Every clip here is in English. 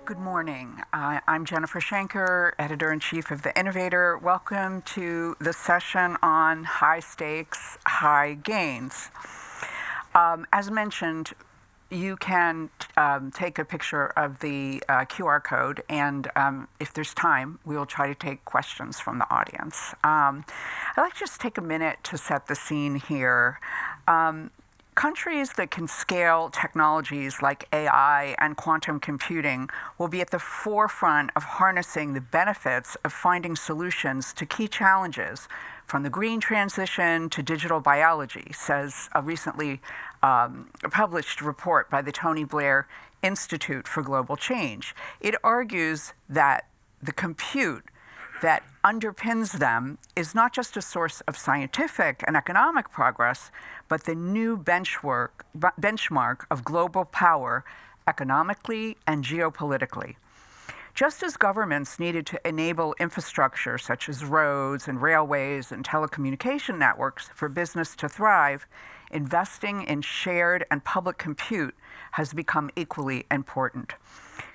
Good morning. I'm Jennifer Schenker, Editor-in-Chief of the Innovator. Welcome to the session on high stakes, high gains. As mentioned, you can take a picture of the QR code, and if there's time, we will try to take questions from the audience. I'd like to just take a minute to set the scene here. Countries that can scale technologies like AI and quantum computing will be at the forefront of harnessing the benefits of finding solutions to key challenges, from the green transition to digital biology, says a recently published report by the Tony Blair Institute for Global Change. It argues that the compute that underpins them is not just a source of scientific and economic progress, but the new benchmark of global power economically and geopolitically. Just as governments needed to enable infrastructure such as roads and railways and telecommunication networks for business to thrive, investing in shared and public compute has become equally important.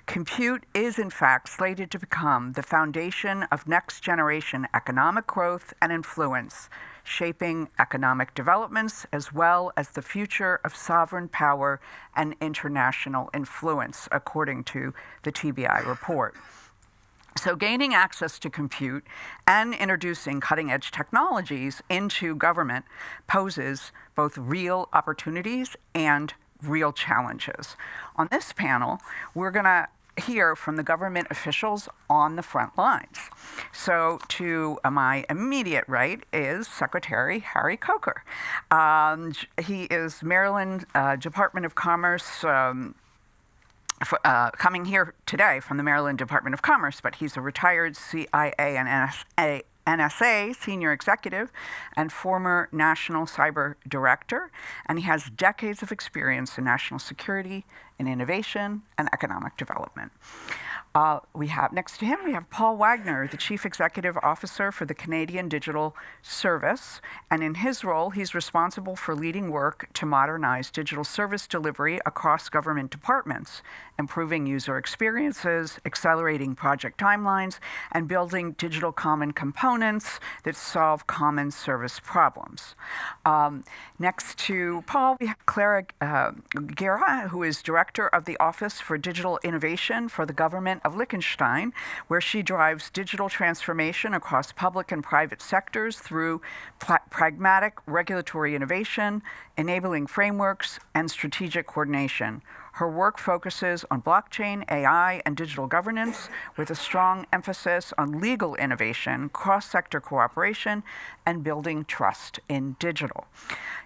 Compute is, in fact, slated to become the foundation of next-generation economic growth and influence, shaping economic developments as well as the future of sovereign power and international influence, according to the TBI report. So gaining access to compute and introducing cutting-edge technologies into government poses both real opportunities and real challenges. On this panel, we're going to hear from the government officials on the front lines. So to my immediate right is Secretary Harry Coker. He is Maryland Department of Commerce, coming here today from the Maryland Department of Commerce, but he's a retired CIA and NSA senior executive and former national cyber director, and he has decades of experience in national security, in innovation, and economic development. Next to him, we have Paul Wagner, the Chief Executive Officer for the Canadian Digital Service, and in his role, he's responsible for leading work to modernize digital service delivery across government departments, improving user experiences, accelerating project timelines, and building digital common components that solve common service problems. Next to Paul, we have Clara, Guerra, who is Director of the Office for Digital Innovation for the Government of Liechtenstein, where she drives digital transformation across public and private sectors through pragmatic regulatory innovation, enabling frameworks, and strategic coordination. Her work focuses on blockchain, AI, and digital governance, with a strong emphasis on legal innovation, cross-sector cooperation, and building trust in digital.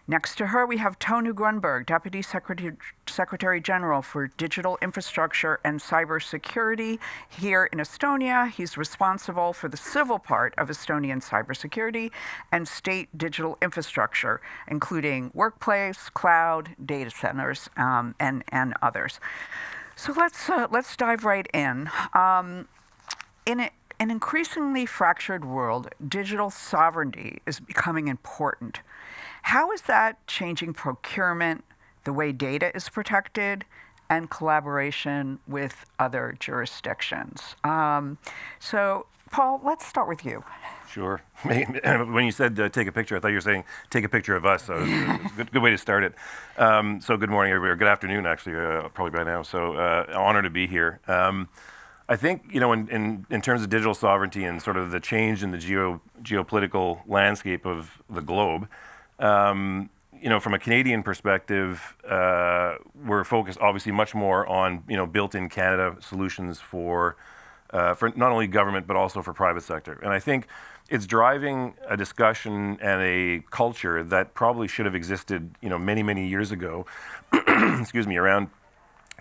Next to her, we have Tõnu Grünberg, Deputy Secretary General for Digital Infrastructure and Cybersecurity here in Estonia. He's responsible for the civil part of Estonian cybersecurity and state digital infrastructure, including workplace, cloud, data centers, and others. So let's dive right in. In an increasingly fractured world, digital sovereignty is becoming important. How is that changing procurement, the way data is protected, and collaboration with other jurisdictions? So, Paul, let's start with you. Sure. When you said take a picture, I thought you were saying take a picture of us. So good way to start it. So good morning, everybody. Or good afternoon, actually, probably by now. So honor to be here. I think, in terms of digital sovereignty and sort of the change in the geopolitical landscape of the globe, from a Canadian perspective, we're focused obviously much more on, built-in Canada solutions for not only government, but also for private sector. And I think it's driving a discussion and a culture that probably should have existed, many, many years ago, excuse me, around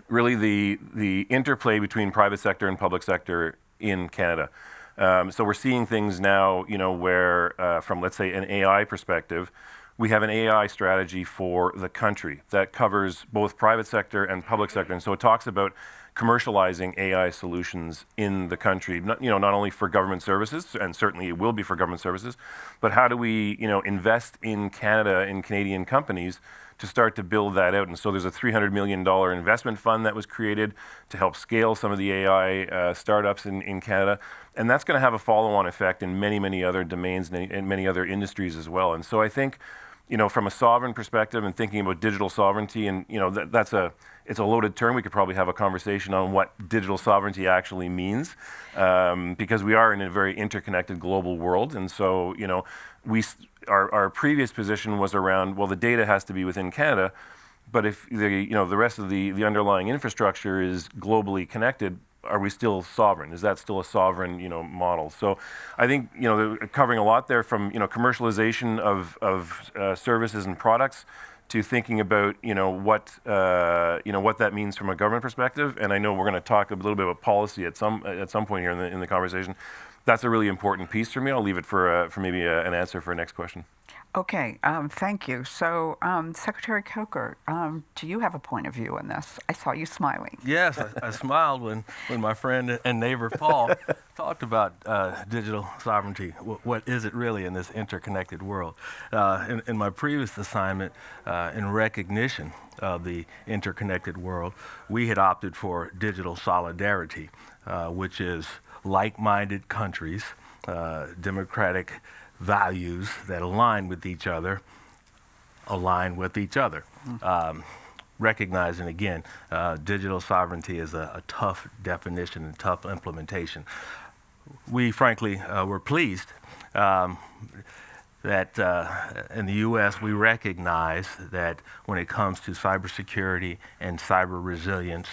really the interplay between private sector and public sector in Canada. So we're seeing things now, where from, let's say, an AI perspective, we have an AI strategy for the country that covers both private sector and public sector. And so it talks about commercializing AI solutions in the country, not only for government services, and certainly it will be for government services, but how do we, invest in Canada, in Canadian companies to start to build that out. And so there's a $300 million investment fund that was created to help scale some of the AI startups in Canada. And that's going to have a follow-on effect in many, many other domains and many other industries as well. And so I think, from a sovereign perspective and thinking about digital sovereignty, and it's a loaded term. We could probably have a conversation on what digital sovereignty actually means, because we are in a very interconnected global world. And so, our previous position was around, well, the data has to be within Canada, but if the rest of the underlying infrastructure is globally connected, are we still sovereign? Is that still a sovereign, model? So I think, covering a lot there from, commercialization of services and products to thinking about, what that means from a government perspective. And I know we're going to talk a little bit about policy at some point here in the conversation. That's a really important piece for me. I'll leave it for maybe an answer for a next question. Okay, thank you. So, Secretary Coker, do you have a point of view on this? I saw you smiling. Yes, I smiled when my friend and neighbor Paul talked about digital sovereignty. What is it really in this interconnected world? In my previous assignment, in recognition of the interconnected world, we had opted for digital solidarity, which is like-minded countries, democratic values that align with each other. Recognizing, again, digital sovereignty is a tough definition and tough implementation. We, frankly, were pleased that in the U.S. we recognize that when it comes to cybersecurity and cyber resilience,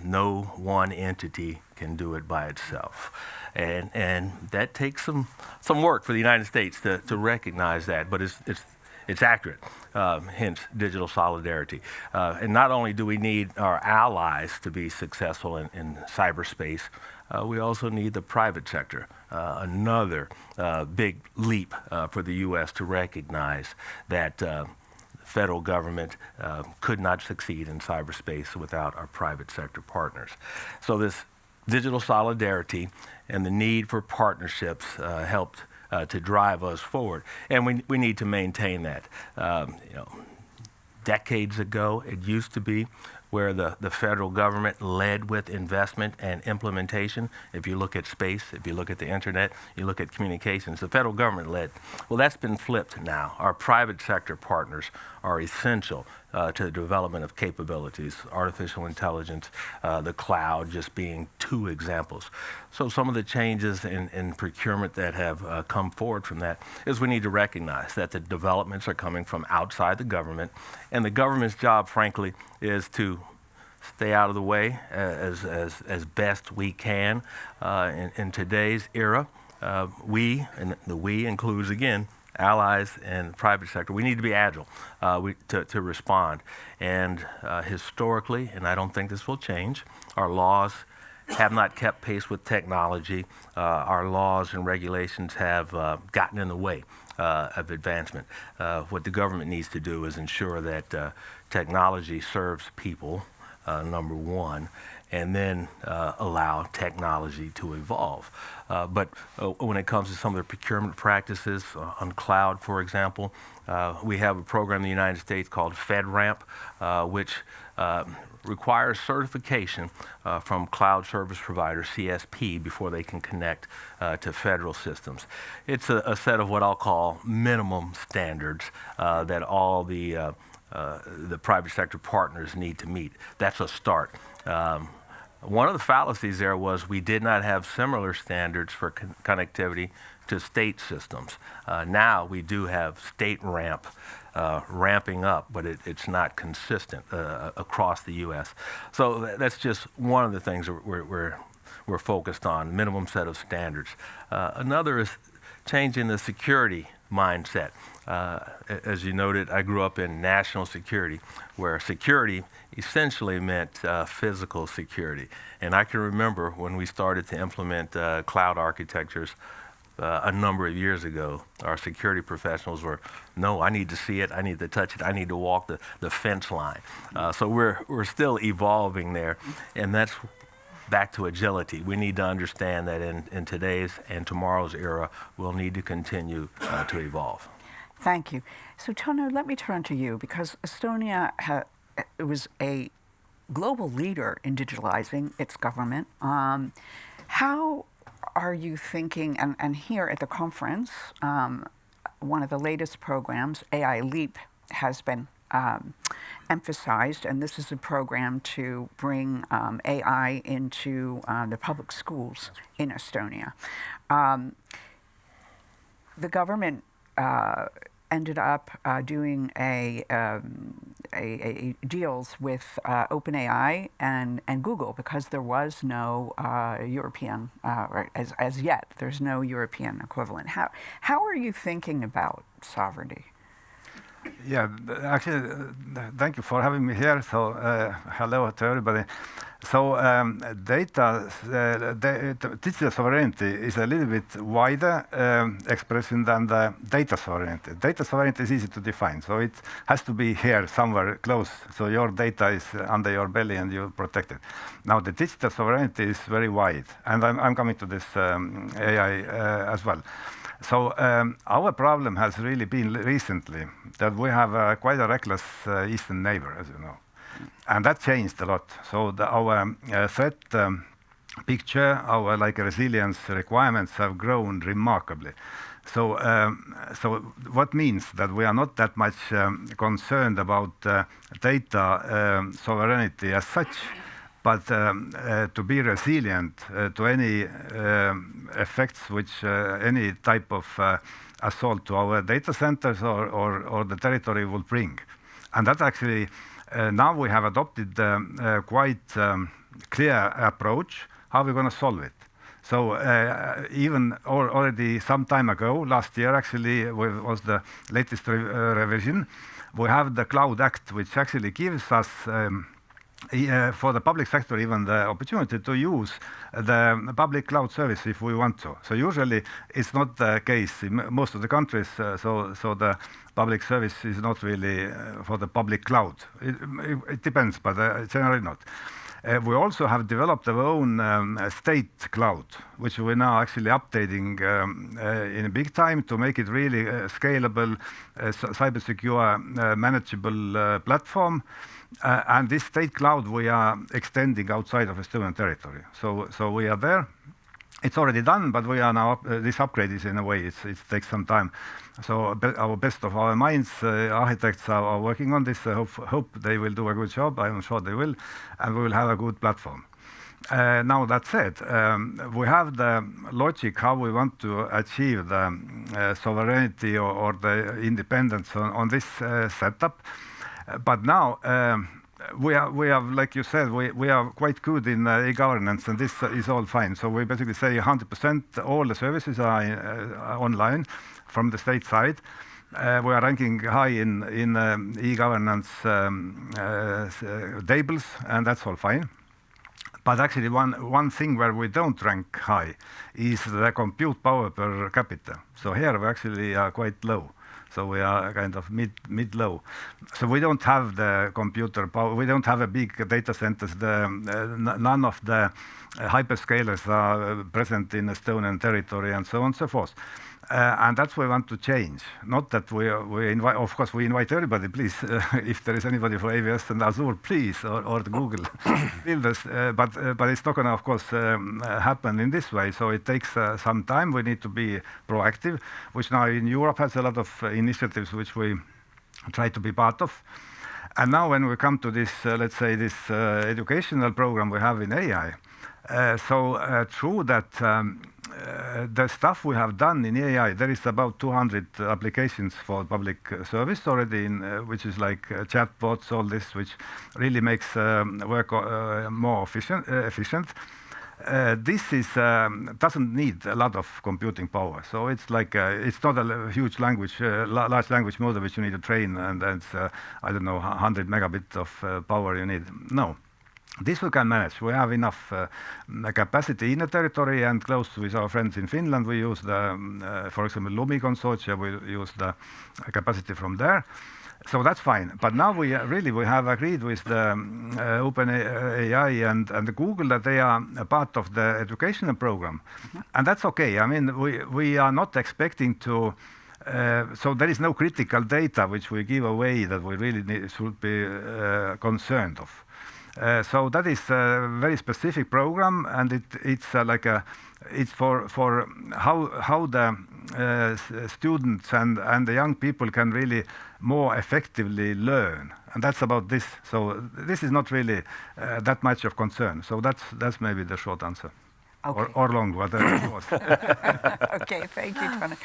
no one entity can do it by itself. And that takes some work for the United States to recognize that, but it's accurate, hence digital solidarity. And not only do we need our allies to be successful in cyberspace, we also need the private sector, another big leap for the U.S. to recognize that the federal government could not succeed in cyberspace without our private sector partners. So this digital solidarity and the need for partnerships helped to drive us forward. And we need to maintain that. Decades ago, it used to be where the federal government led with investment and implementation. If you look at space, if you look at the internet, you look at communications, the federal government led. Well, that's been flipped now. Our private sector partners are essential to the development of capabilities, artificial intelligence, the cloud just being two examples. So some of the changes in procurement that have come forward from that is we need to recognize that the developments are coming from outside the government, and the government's job, frankly, is to stay out of the way as best we can. In today's era, we, and the we includes, again, allies and private sector, we need to be agile to respond. And historically, and I don't think this will change, our laws have not kept pace with technology. Our laws and regulations have gotten in the way of advancement. What the government needs to do is ensure that technology serves people, number one, and then allow technology to evolve. But when it comes to some of the procurement practices on cloud, for example, we have a program in the United States called FedRAMP, which requires certification from cloud service provider, CSP, before they can connect to federal systems. It's a set of what I'll call minimum standards that all the private sector partners need to meet. That's a start. One of the fallacies there was we did not have similar standards for connectivity to state systems. Now we do have state ramp ramping up, but it's not consistent across the U.S. So that's just one of the things that we're focused on, minimum set of standards. Another is changing the security mindset. As you noted, I grew up in national security, where security essentially meant physical security. And I can remember when we started to implement cloud architectures a number of years ago, our security professionals were, no, I need to see it, I need to touch it, I need to walk the fence line. So we're still evolving there, and that's back to agility. We need to understand that in today's and tomorrow's era, we'll need to continue to evolve. Thank you. So, Tõnu, let me turn to you because Estonia was a global leader in digitalizing its government. How are you thinking, and here at the conference, one of the latest programs, AI Leap, has been emphasized, and this is a program to bring AI into the public schools in Estonia. The government ended up doing a deals with OpenAI and Google because there was no European, or as yet, there's no European equivalent. How are you thinking about sovereignty? Yeah, actually, thank you for having me here. So, hello to everybody. So, digital sovereignty is a little bit wider expression than the data sovereignty. Data sovereignty is easy to define, so it has to be here somewhere close. So your data is under your belly and you protect it. Now, the digital sovereignty is very wide, and I'm coming to this AI as well. So our problem has really been recently that we have quite a reckless eastern neighbor, as you know. And that changed a lot. So our threat picture, our resilience requirements have grown remarkably. So, what means that we are not that much concerned about data sovereignty as such, but to be resilient to any effects which any type of assault to our data centers or the territory will bring. And that actually, now we have adopted quite clear approach how we're going to solve it. So even already some time ago, last year actually was the latest revision, we have the Cloud Act, which actually gives us for the public sector even the opportunity to use the public cloud service if we want to. So usually it's not the case in most of the countries, so the public service is not really for the public cloud. It depends, but generally not. We also have developed our own state cloud, which we're now actually updating in a big time to make it really scalable, cyber secure, manageable platform. And this state cloud we are extending outside of Estonian territory. So we are there. It's already done, but we are now this upgrade is in a way it takes some time. So our best of our minds, architects are working on this. I hope they will do a good job. I'm sure they will, and we will have a good platform. Now that said, we have the logic how we want to achieve the sovereignty or the independence on this setup. But now we are, like you said, we are quite good in e-governance, and this is all fine. So we basically say 100% all the services are online from the state side. We are ranking high in e-governance tables, and that's all fine. But actually, one thing where we don't rank high is the compute power per capita. So here we actually are quite low. So we are kind of mid-low. So we don't have the computer power. We don't have a big data centers. None of the hyperscalers are present in Estonian territory, and so on and so forth. And that's what we want to change. Not that we invite, of course, we invite everybody, please, if there is anybody for AWS and Azure, please, or the Google builders. But it's not going to, of course, happen in this way. So it takes some time. We need to be proactive, which now in Europe has a lot of initiatives which we try to be part of. And now when we come to this, let's say, this educational program we have in AI, true that the stuff we have done in AI, there is about 200 applications for public service already, which is like chatbots, all this, which really makes work more efficient. This is doesn't need a lot of computing power, so it's like it's not a huge language, large language model which you need to train, and it's I don't know 100 megabits of power you need. No. This we can manage. We have enough capacity in the territory, and close with our friends in Finland, we use the, for example, Lumi consortia, we use the capacity from there. So that's fine. But now we have agreed with the OpenAI and the Google that they are a part of the educational program. And that's okay. I mean, we are not expecting to So there is no critical data which we give away that we really should be concerned of. So that is a very specific program, and it's for how the students and the young people can really more effectively learn, and that's about this. So this is not really that much of concern. So that's maybe the short answer. Okay. Or long, whatever it was. Okay, thank you, Tõnu.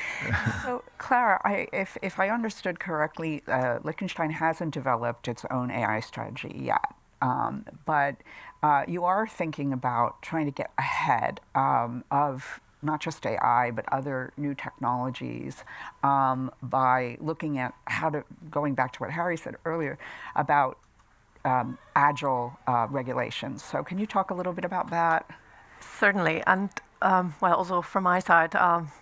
So, Clara, if I understood correctly, Liechtenstein hasn't developed its own AI strategy yet, but you are thinking about trying to get ahead of not just AI, but other new technologies by looking at going back to what Harry said earlier about agile regulations. So can you talk a little bit about that? Certainly, and also from my side,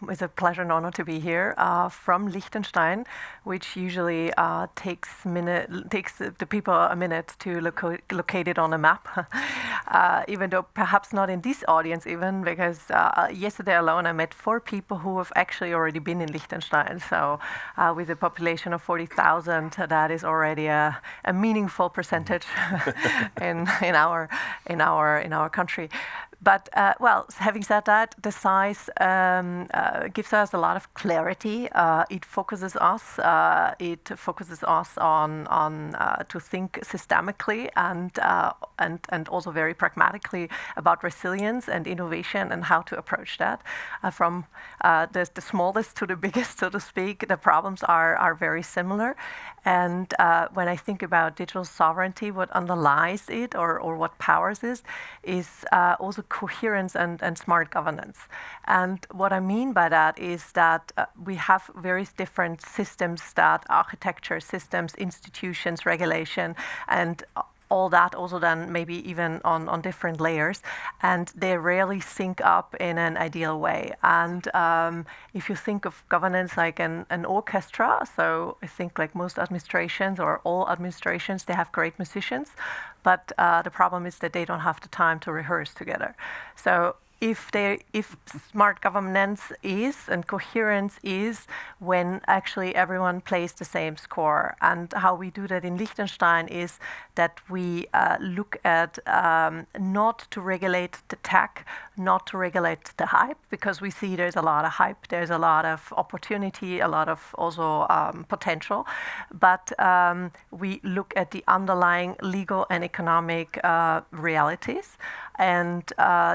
it's a pleasure and honor to be here from Liechtenstein, which usually takes the people a minute to locate it on a map. Even though perhaps not in this audience, even because yesterday alone I met 4 people who have actually already been in Liechtenstein. So with a population of 40,000, that is already a meaningful percentage in our country. But having said that, the size gives us a lot of clarity. It focuses us on to think systemically and also very pragmatically about resilience and innovation and how to approach that. From the smallest to the biggest, so to speak, the problems are very similar. And when I think about digital sovereignty, what underlies it or what powers it is also coherence and smart governance. And what I mean by that is that we have various different systems, that architecture, systems, institutions, regulation, and all that also then maybe even on different layers, and they rarely sync up in an ideal way. And if you think of governance like an orchestra, so I think like most administrations or all administrations, they have great musicians, but the problem is that they don't have the time to rehearse together. So if smart governance is and coherence is when actually everyone plays the same score. And how we do that in Liechtenstein is that we look at not to regulate the tech, not to regulate the hype, because we see there's a lot of hype, there's a lot of opportunity, a lot of also potential, but we look at the underlying legal and economic realities, and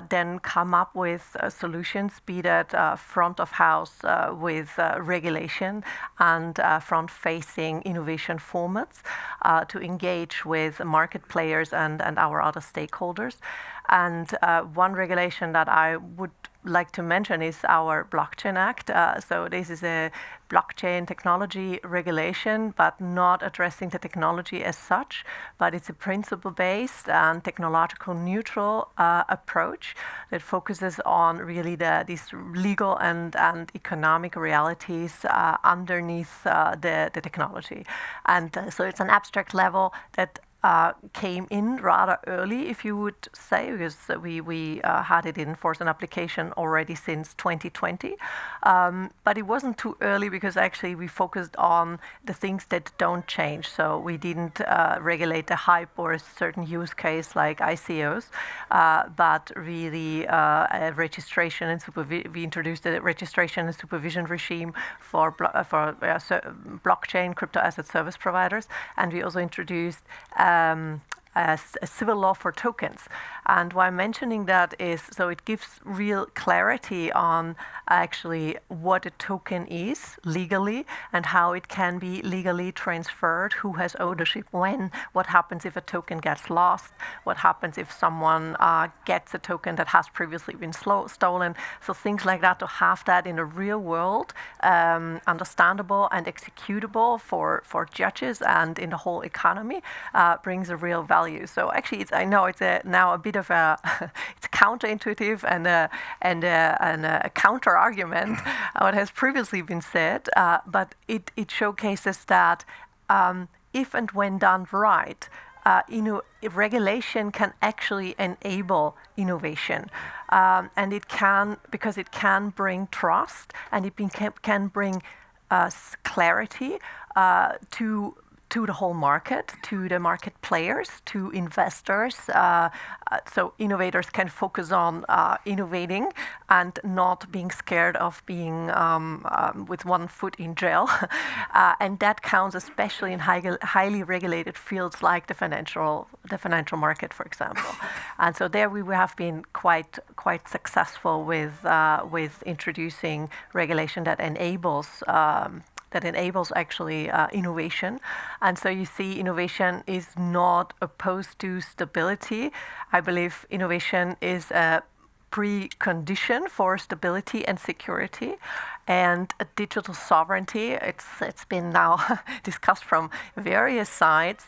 then come up with solutions, be that front of house with regulation and front-facing innovation formats to engage with market players and our other stakeholders. And one regulation that I would like to mention is our Blockchain Act. So this is a blockchain technology regulation, but not addressing the technology as such, but it's a principle-based and technological neutral approach that focuses on really these legal and economic realities underneath the technology. And so it's an abstract level that came in rather early, if you would say, because we had it in force and application already since 2020. But it wasn't too early because actually we focused on the things that don't change. So we didn't regulate the hype or a certain use case like ICOs, but really a registration and we introduced a registration and supervision regime for blockchain crypto asset service providers, and we also introduced a civil law for tokens. And why I'm mentioning that is so it gives real clarity on actually what a token is legally and how it can be legally transferred, who has ownership when, what happens if a token gets lost, what happens if someone gets a token that has previously been stolen. So things like that, to have that in the real world, understandable and executable for judges and in the whole economy, brings a real value. So actually, I know it's now a bit of a it's counterintuitive and a counter argument what has previously been said, but it showcases that if and when done right, regulation can actually enable innovation, and it can, because it can bring trust and it can bring clarity to the whole market, to the market players, to investors, so innovators can focus on innovating and not being scared of being with one foot in jail. And that counts especially in highly regulated fields like the financial market, for example. And so there we have been quite successful with introducing regulation that enables actually innovation. And so you see innovation is not opposed to stability. I believe innovation is a precondition for stability and security. And digital sovereignty, it's been now discussed from various sides.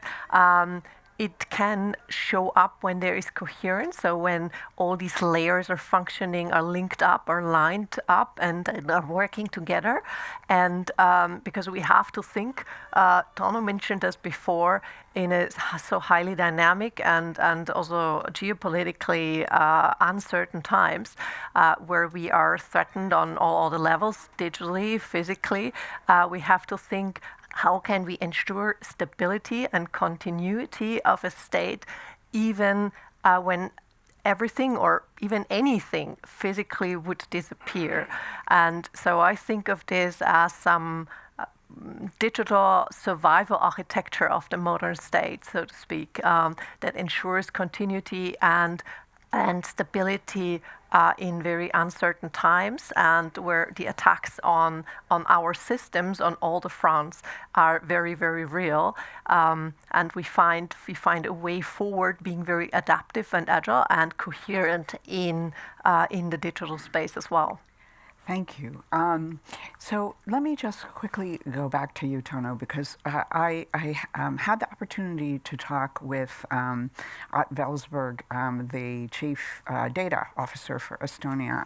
It can show up when there is coherence, so when all these layers are functioning, are linked up, are lined up, and are working together. And because we have to think, Tõnu mentioned this before, in a so highly dynamic and also geopolitically uncertain times, where we are threatened on all the levels, digitally, physically, we have to think, how can we ensure stability and continuity of a state even when everything or even anything physically would disappear? And so I think of this as some digital survival architecture of the modern state, so to speak, that ensures continuity and stability in very uncertain times, and where the attacks on our systems on all the fronts are very, very real. And we find a way forward being very adaptive and agile and coherent in the digital space as well. Thank you. So let me just quickly go back to you, Tõnu, because I had the opportunity to talk with Ott Velsberg, the Chief Data Officer for Estonia,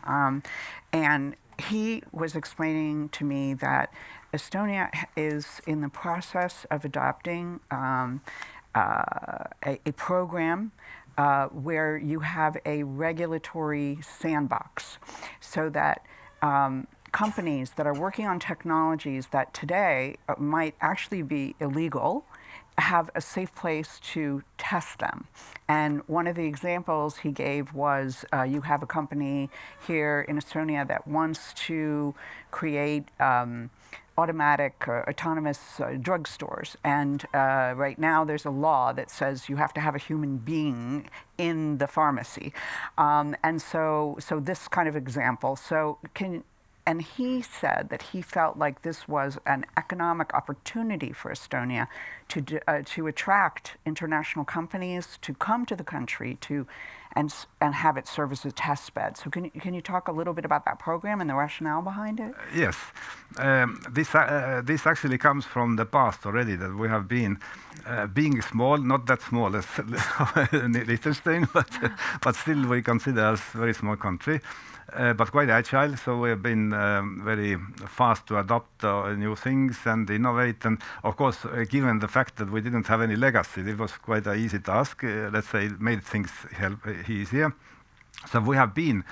and he was explaining to me that Estonia is in the process of adopting a program where you have a regulatory sandbox, so that companies that are working on technologies that today might actually be illegal have a safe place to test them. And one of the examples he gave was you have a company here in Estonia that wants to create automatic autonomous drugstores. And right now there's a law that says you have to have a human being in the pharmacy. And so this kind of example. And he said that he felt like this was an economic opportunity for Estonia to attract international companies to come to the country and have it serve as a test bed. So can you talk a little bit about that program and the rationale behind it? Yes, this actually comes from the past already, that we have been being small, not that small as Liechtenstein, but still we consider us a very small country. But quite agile, so we have been very fast to adopt new things and innovate. And of course, given the fact that we didn't have any legacy, it was quite an easy task. Let's say it made things easier. So we have been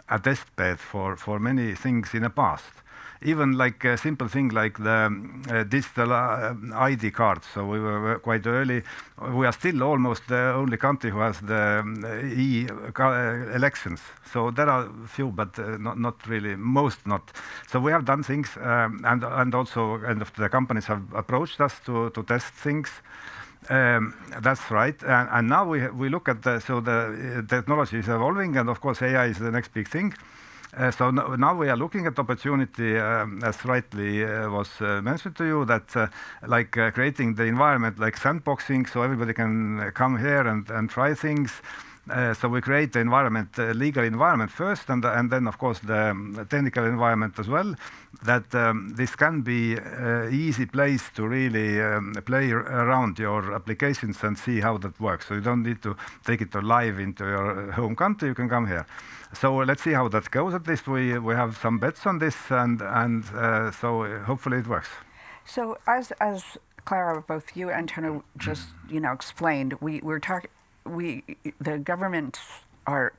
a test bed for many things in the past. Even like a simple thing like the digital ID cards. So we were quite early. We are still almost the only country who has the elections. So there are a few, but not really, most not. So we have done things, and also the companies have approached us to test things. That's right. And now we look at the technology is evolving, and of course AI is the next big thing. So now we are looking at opportunity, as rightly was mentioned to you, that like creating the environment like sandboxing, so everybody can come here and try things. So we create the environment, legal environment first, and then of course the technical environment as well. That this can be easy place to really play around your applications and see how that works. So you don't need to take it live into your home country. You can come here. So let's see how that goes. At least we have some bets on this, and so hopefully it works. So as Clara, both you and Tõnu just explained, the governments are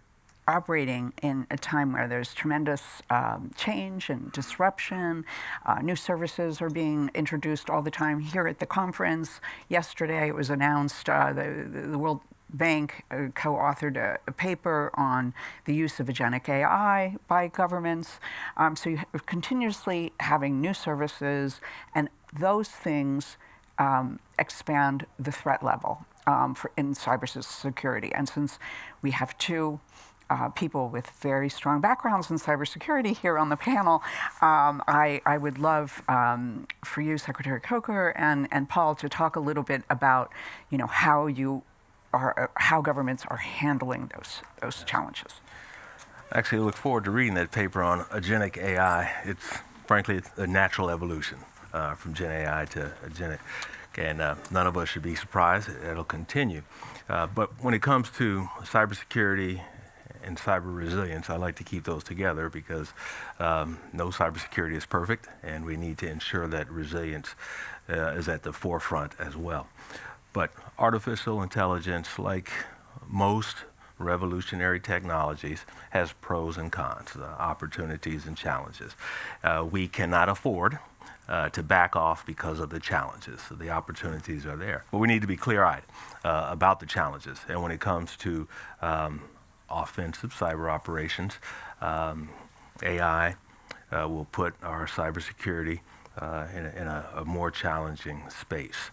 operating in a time where there's tremendous change and disruption. New services are being introduced all the time. Here at the conference yesterday, it was announced the World Bank co-authored a paper on the use of agentic AI by governments. So you're continuously having new services, and those things expand the threat level in cybersecurity. And since we have two people with very strong backgrounds in cybersecurity here on the panel, I would love for you, Secretary Coker and Paul, to talk a little bit about how governments are handling those challenges. Actually, I look forward to reading that paper on agentic AI. Frankly, it's a natural evolution from Gen AI to agentic. And none of us should be surprised. It'll continue. But when it comes to cybersecurity and cyber resilience, I like to keep those together because no cybersecurity is perfect, and we need to ensure that resilience is at the forefront as well. But artificial intelligence, like most revolutionary technologies, has pros and cons, opportunities and challenges. We cannot afford to back off because of the challenges. So the opportunities are there. But we need to be clear-eyed about the challenges. And when it comes to offensive cyber operations, AI will put our cybersecurity in a more challenging space.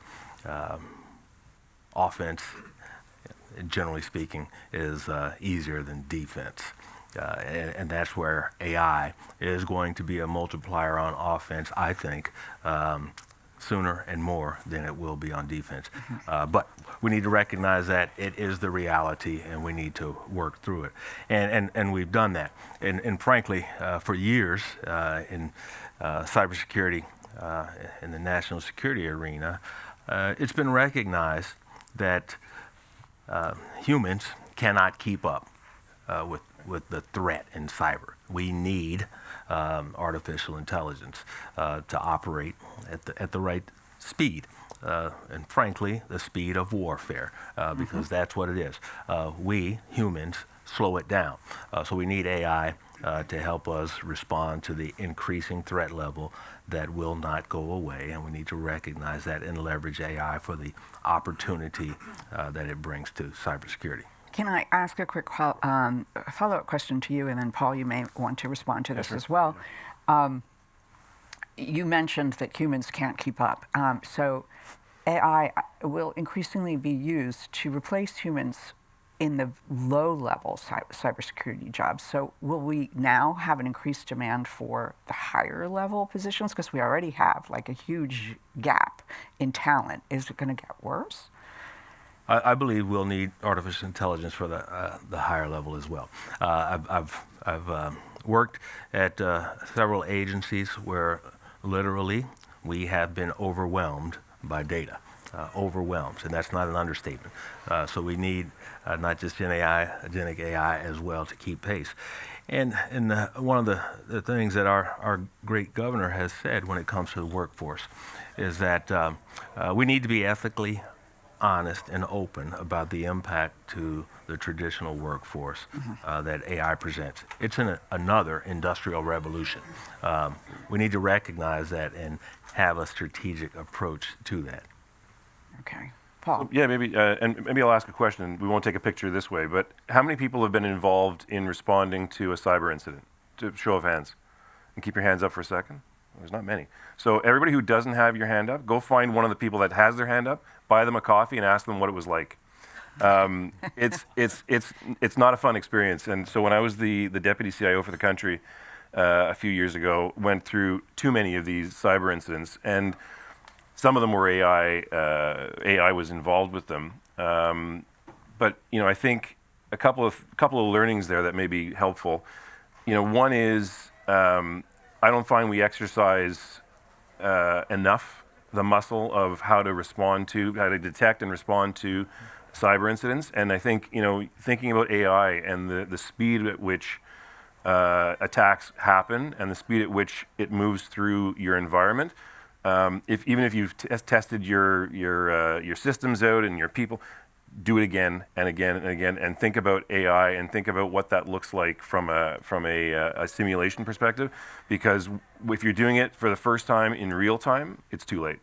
Offense, generally speaking, is easier than defense. And that's where AI is going to be a multiplier on offense, I think, sooner and more than it will be on defense. But we need to recognize that it is the reality, and we need to work through it. And we've done that. And frankly, for years in cybersecurity, in the national security arena, it's been recognized that humans cannot keep up with the threat in cyber. We need artificial intelligence to operate at the right speed, and frankly, the speed of warfare, because that's what it is. We, humans, slow it down. So we need AI to help us respond to the increasing threat level that will not go away, and we need to recognize that and leverage AI for the opportunity that it brings to cybersecurity. Can I ask a quick follow-up question to you, and then Paul, you may want to respond to this as well. You mentioned that humans can't keep up. So AI will increasingly be used to replace humans in the low-level cybersecurity jobs. So will we now have an increased demand for the higher-level positions? Because we already have like a huge gap in talent. Is it going to get worse? I believe we'll need artificial intelligence for the higher level as well. I've worked at several agencies where literally we have been overwhelmed by data. Overwhelmed, and that's not an understatement. So we need not just agentic AI as well to keep pace. And one of the things that our great governor has said when it comes to the workforce is that we need to be ethically honest and open about the impact to the traditional workforce that AI presents. It's another industrial revolution. We need to recognize that and have a strategic approach to that. Okay. Paul? So, yeah, maybe I'll ask a question, and we won't take a picture this way, but how many people have been involved in responding to a cyber incident? To show of hands. And keep your hands up for a second. There's not many. So everybody who doesn't have your hand up, go find one of the people that has their hand up, buy them a coffee, and ask them what it was like. It's not a fun experience. And so when I was the deputy CIO for the country a few years ago, went through too many of these cyber incidents, and some of them were AI. AI was involved with them. But I think a couple of learnings there that may be helpful. One is I don't find we exercise enough the muscle of how to detect and respond to cyber incidents. And I think thinking about AI and the speed at which attacks happen and the speed at which it moves through your environment. Even if you've tested your systems out and your people, do it again and again and again, and think about AI and think about what that looks like from a simulation perspective. Because if you're doing it for the first time in real time, it's too late.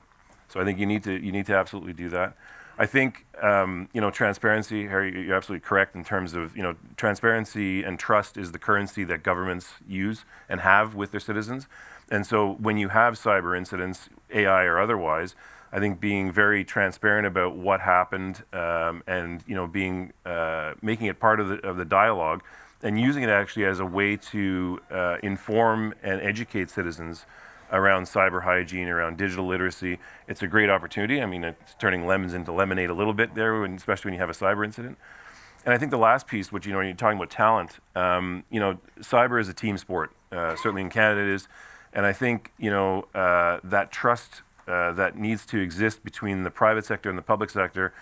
So I think you need to absolutely do that. I think transparency, Harry, you're absolutely correct in terms of transparency and trust is the currency that governments use and have with their citizens. And so when you have cyber incidents, AI or otherwise, I think being very transparent about what happened and making it part of the dialogue and using it actually as a way to inform and educate citizens around cyber hygiene, around digital literacy. It's a great opportunity. I mean, it's turning lemons into lemonade a little bit there, especially when you have a cyber incident. And I think the last piece, which, when you're talking about talent, cyber is a team sport. Certainly in Canada it is. And I think, that trust that needs to exist between the private sector and the public sector,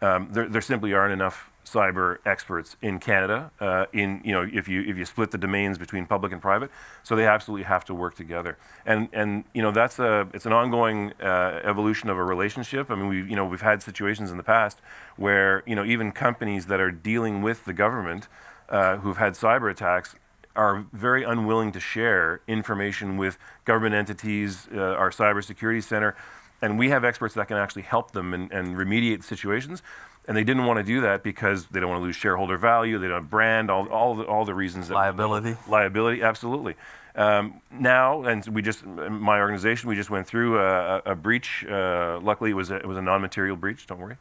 there simply aren't enough cyber experts in Canada. If you split the domains between public and private, so they absolutely have to work together. And it's an ongoing evolution of a relationship. I mean, we've had situations in the past where even companies that are dealing with the government who've had cyber attacks are very unwilling to share information with government entities, our cybersecurity center, and we have experts that can actually help them and remediate situations. And they didn't want to do that because they don't want to lose shareholder value, they don't have brand, all the reasons. Liability, absolutely. Now, and my organization, we just went through a breach. Luckily, it was a non-material breach. Don't worry.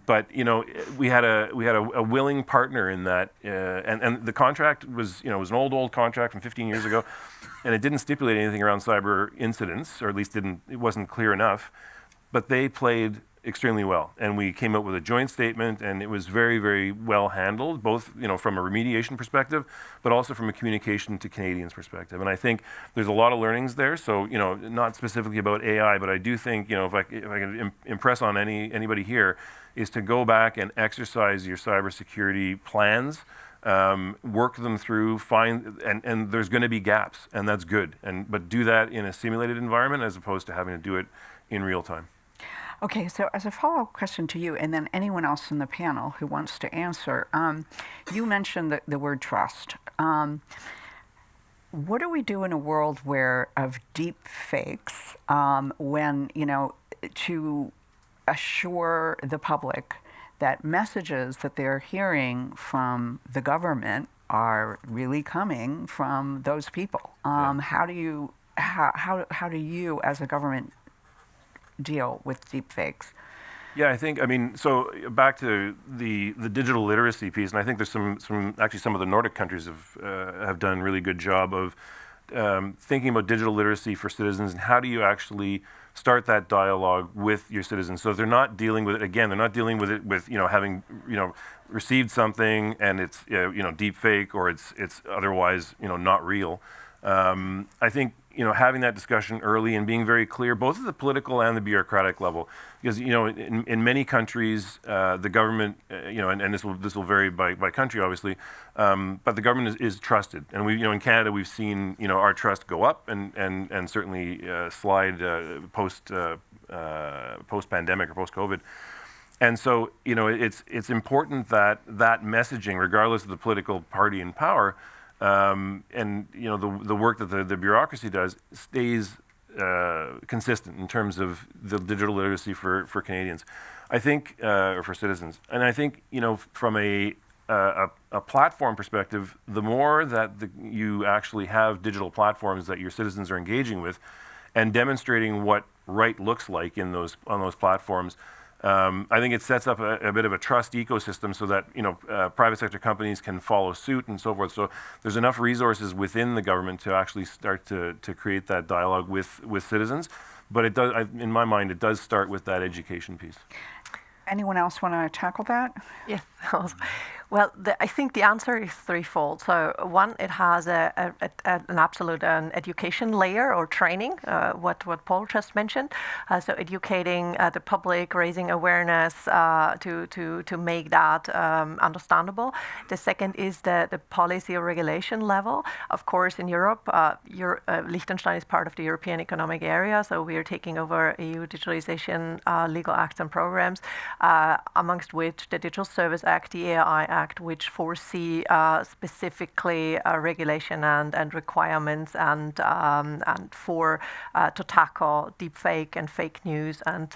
But we had a willing partner in that, and the contract was was an old contract from 15 years ago, and it didn't stipulate anything around cyber incidents, or at least it wasn't clear enough. But they played extremely well, and we came up with a joint statement, and it was very, very well handled, both from a remediation perspective, but also from a communication to Canadians perspective. And I think there's a lot of learnings there. So not specifically about AI, but I do think if I can impress on anybody here, is to go back and exercise your cybersecurity plans, work them through, and there's going to be gaps, and that's good. But do that in a simulated environment as opposed to having to do it in real time. Okay, so as a follow-up question to you, and then anyone else in the panel who wants to answer, you mentioned the word trust. What do we do in a world of deep fakes when, to assure the public that messages that they're hearing from the government are really coming from those people? How do you, as a government, deal with deep fakes? Yeah, I mean, so back to the digital literacy piece, and I think there's some of the Nordic countries have done a really good job of thinking about digital literacy for citizens, and how do you actually start that dialogue with your citizens, so they're not dealing with it with having received something and it's deep fake, or it's otherwise not real. I think having that discussion early and being very clear, both at the political and the bureaucratic level, because in many countries the government, and this will vary by country, obviously, but the government is trusted, and we in Canada we've seen our trust go up and certainly slide post pandemic or post COVID. And so it's important that messaging, regardless of the political party in power, and the work that the bureaucracy does stays consistent in terms of the digital literacy for Canadians, I think, or for citizens. And I think from a platform perspective, the more that you actually have digital platforms that your citizens are engaging with, and demonstrating what right looks like on those platforms. I think it sets up a bit of a trust ecosystem so that private sector companies can follow suit and so forth. So there's enough resources within the government to actually start to create that dialogue with citizens. But it does, in my mind, it does start with that education piece. Anyone else want to tackle that? Yes. Well, I think the answer is threefold. So one, it has an absolute education layer or training, what Paul just mentioned. So educating the public, raising awareness to make that understandable. The second is the policy or regulation level. Of course, in Europe, Liechtenstein is part of the European Economic Area, so we are taking over EU digitalization legal acts and programs, amongst which the Digital Service Act, the AI Act, which foresee specifically regulation and requirements and for to tackle deepfake and fake news, and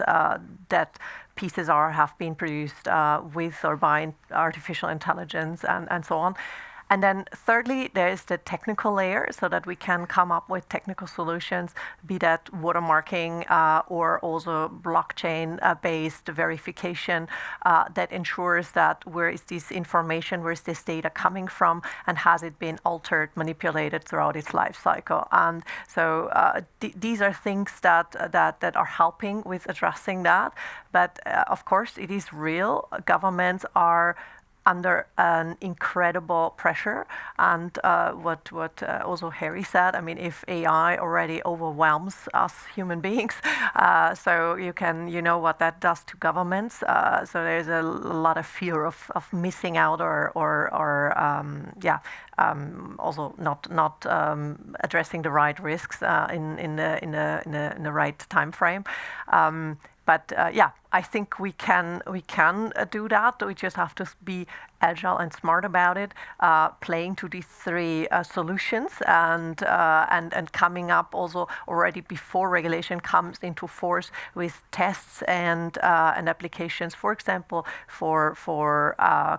that pieces have been produced with or by artificial intelligence and so on. And then thirdly, there is the technical layer, so that we can come up with technical solutions, be that watermarking or also blockchain-based verification that ensures that where is this information, where is this data coming from, and has it been altered, manipulated throughout its life cycle. And so these are things that are helping with addressing that. But of course, it is real. Governments are under an incredible pressure, and what also Harry said, I mean, if AI already overwhelms us human beings, so you know what that does to governments. So there's a lot of fear of missing out or also not addressing the right risks in the right time frame. But I think we can do that. We just have to be agile and smart about it, playing to these three solutions and coming up also already before regulation comes into force with tests and applications, for example, for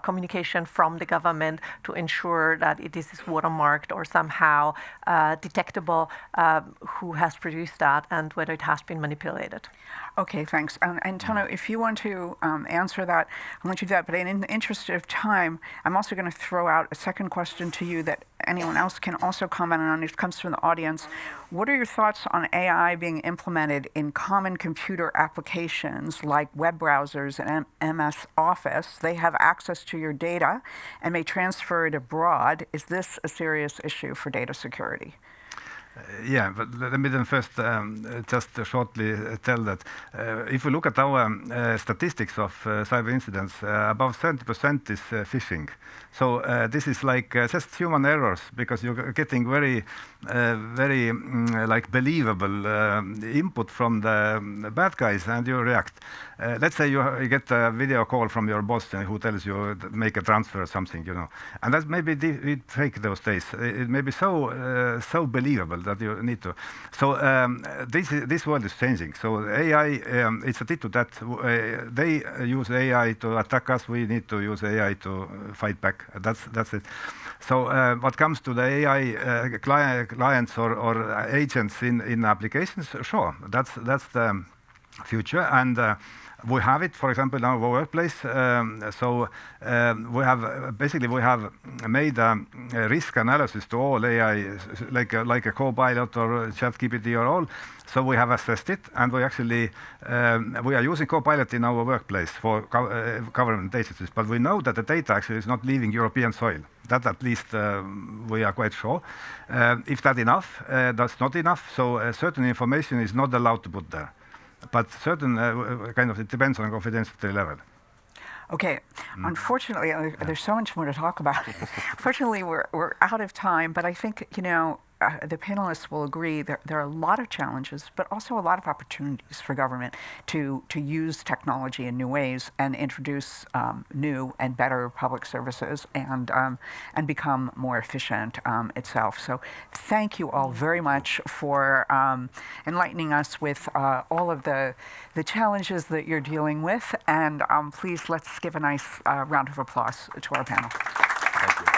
communication from the government to ensure that it is watermarked or somehow detectable who has produced that and whether it has been manipulated. Okay, thanks. And Tõnu, if you want to answer that, I want you to do that. But in the interest of time, I'm also going to throw out a second question to you that anyone else can also comment on. It comes from the audience. What are your thoughts on AI being implemented in common computer applications like web browsers and MS Office? They have access to your data and may transfer it abroad. Is this a serious issue for data security? Yeah, but let me then first just shortly tell that if we look at our statistics of cyber incidents, about 70% is phishing. So this is like just human errors, because you're getting very like believable input from the bad guys, and you react. Let's say you get a video call from your boss who tells you to make a transfer or something, you know, and that maybe fake those days. It may be so believable that you need to. So this world is changing. So AI, it's a to that they use AI to attack us. We need to use AI to fight back. That's it. So what comes to the AI clients or agents in applications, sure, that's the future, and we have it, for example, in our workplace. So we have made a risk analysis to all AI, like a Copilot or ChatGPT or all. So we have assessed it, and we actually we are using Copilot in our workplace for government agencies. But we know that the data actually is not leaving European soil. That at least we are quite sure. If that's enough, that's not enough. So certain information is not allowed to put there. But certain kind of, it depends on confidentiality level. Okay. Unfortunately, there's so much more to talk about. Fortunately, we're out of time, but I think, you know, the panelists will agree there are a lot of challenges, but also a lot of opportunities for government to use technology in new ways and introduce new and better public services and become more efficient itself. So thank you all very much for enlightening us with all of the challenges that you're dealing with. And please let's give a nice round of applause to our panel. Thank you.